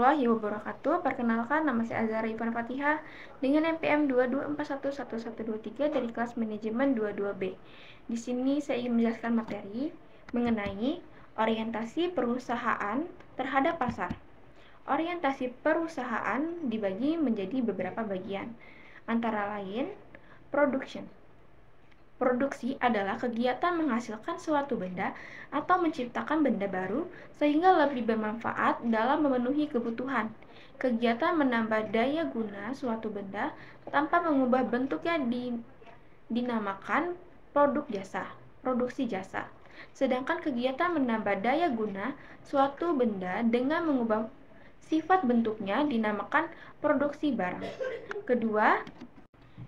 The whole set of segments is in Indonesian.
warahmatullahi wabarakatuh. Perkenalkan, nama saya Azhara Ivan Fatihah dengan NPM 22411123 dari kelas manajemen 22B. Di sini saya ingin menjelaskan materi mengenai orientasi perusahaan terhadap pasar. Orientasi perusahaan dibagi menjadi beberapa bagian, antara lain production. Produksi adalah kegiatan menghasilkan suatu benda atau menciptakan benda baru sehingga lebih bermanfaat dalam memenuhi kebutuhan. Kegiatan menambah daya guna suatu benda tanpa mengubah bentuknya dinamakan produksi jasa. Sedangkan kegiatan menambah daya guna suatu benda dengan mengubah sifat bentuknya dinamakan produksi barang. Kedua,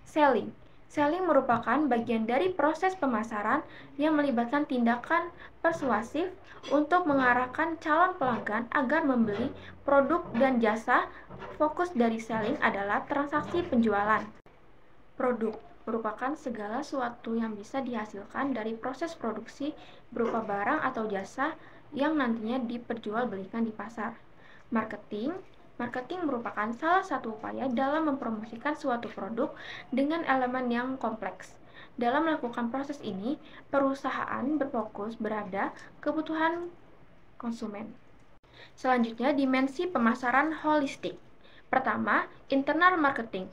selling. Selling merupakan bagian dari proses pemasaran yang melibatkan tindakan persuasif untuk mengarahkan calon pelanggan agar membeli produk dan jasa. Fokus dari selling adalah transaksi penjualan. Produk merupakan segala sesuatu yang bisa dihasilkan dari proses produksi berupa barang atau jasa yang nantinya diperjualbelikan di pasar. Marketing merupakan salah satu upaya dalam mempromosikan suatu produk dengan elemen yang kompleks. Dalam melakukan proses ini, perusahaan berfokus berada kebutuhan konsumen. Selanjutnya, dimensi pemasaran holistik. Pertama, internal marketing.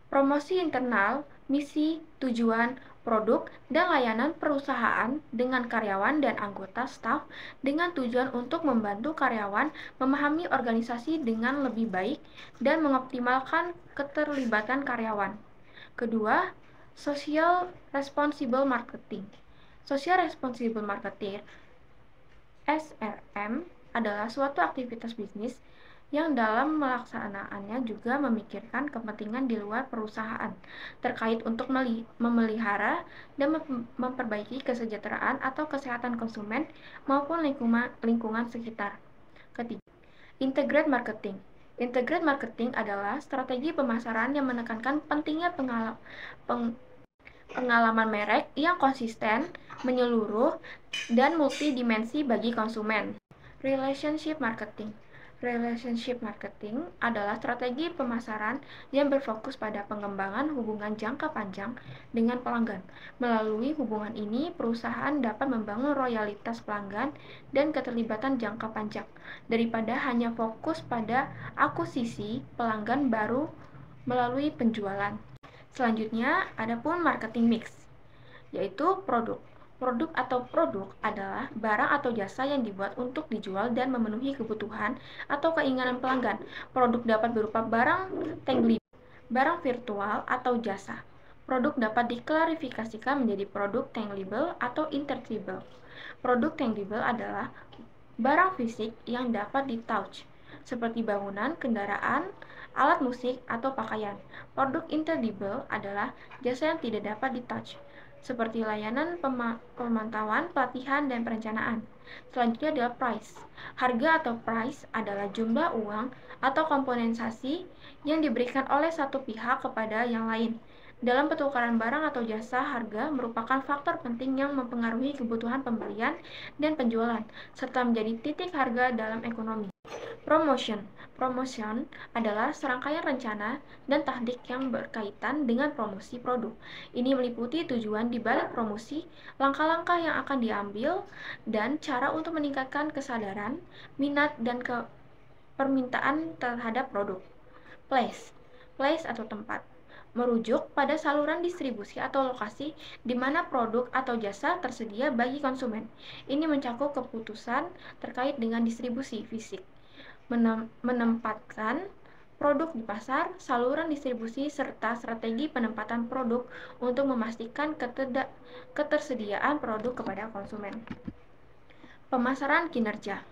Promosi internal, misi, tujuan, produk, dan layanan perusahaan dengan karyawan dan anggota staf dengan tujuan untuk membantu karyawan memahami organisasi dengan lebih baik dan mengoptimalkan keterlibatan karyawan. Kedua, social responsible marketing. Social responsible marketing (SRM) adalah suatu aktivitas bisnis yang dalam melaksanakannya juga memikirkan kepentingan di luar perusahaan terkait untuk memelihara dan memperbaiki kesejahteraan atau kesehatan konsumen maupun lingkungan sekitar. Ketiga, integrated marketing. Integrated marketing adalah strategi pemasaran yang menekankan pentingnya pengalaman merek yang konsisten, menyeluruh, dan multidimensi bagi konsumen. Relationship marketing. Relationship marketing adalah strategi pemasaran yang berfokus pada pengembangan hubungan jangka panjang dengan pelanggan. Melalui hubungan ini, perusahaan dapat membangun loyalitas pelanggan dan keterlibatan jangka panjang daripada hanya fokus pada akuisisi pelanggan baru melalui penjualan. Selanjutnya, adapun marketing mix, yaitu produk. Produk adalah barang atau jasa yang dibuat untuk dijual dan memenuhi kebutuhan atau keinginan pelanggan. Produk dapat berupa barang tangible, barang virtual, atau jasa. Produk dapat diklasifikasikan menjadi produk tangible atau intangible. Produk tangible adalah barang fisik yang dapat di-touch, seperti bangunan, kendaraan, alat musik, atau pakaian. Produk intangible adalah jasa yang tidak dapat di-touch, seperti layanan pemantauan, pelatihan, dan perencanaan. Selanjutnya adalah price. Harga atau price adalah jumlah uang atau kompensasi yang diberikan oleh satu pihak kepada yang lain. Dalam pertukaran barang atau jasa, harga merupakan faktor penting yang mempengaruhi kebutuhan pembelian dan penjualan, serta menjadi titik harga dalam ekonomi. Promotion adalah serangkaian rencana dan taktik yang berkaitan dengan promosi produk. Ini meliputi tujuan di balik promosi, langkah-langkah yang akan diambil, dan cara untuk meningkatkan kesadaran, minat, dan permintaan terhadap produk. Place atau tempat merujuk pada saluran distribusi atau lokasi di mana produk atau jasa tersedia bagi konsumen. Ini mencakup keputusan terkait dengan distribusi fisik, menempatkan produk di pasar, saluran distribusi, serta strategi penempatan produk untuk memastikan ketersediaan produk kepada konsumen. Pemasaran kinerja.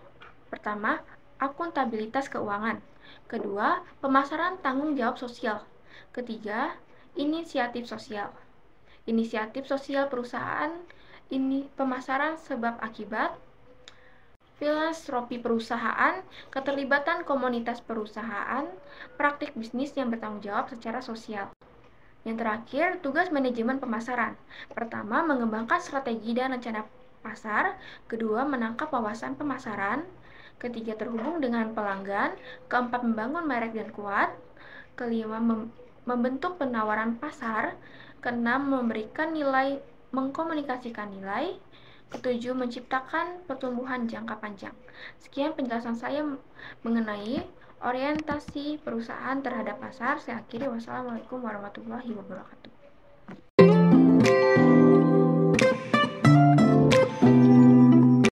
Pertama, akuntabilitas keuangan. Kedua, pemasaran tanggung jawab sosial. Ketiga, inisiatif sosial. Inisiatif sosial perusahaan, ini pemasaran sebab akibat, filantropi perusahaan, keterlibatan komunitas perusahaan, praktik bisnis yang bertanggung jawab secara sosial. Yang terakhir, tugas manajemen pemasaran. Pertama, mengembangkan strategi dan rencana pasar. Kedua, menangkap wawasan pemasaran. Ketiga, terhubung dengan pelanggan. Keempat, membangun merek dan kuat. Kelima, membentuk penawaran pasar. Keenam, memberikan nilai, mengkomunikasikan nilai. Ketujuh, menciptakan pertumbuhan jangka panjang. Sekian penjelasan saya mengenai orientasi perusahaan terhadap pasar. Saya akhiri. Wassalamualaikum warahmatullahi wabarakatuh.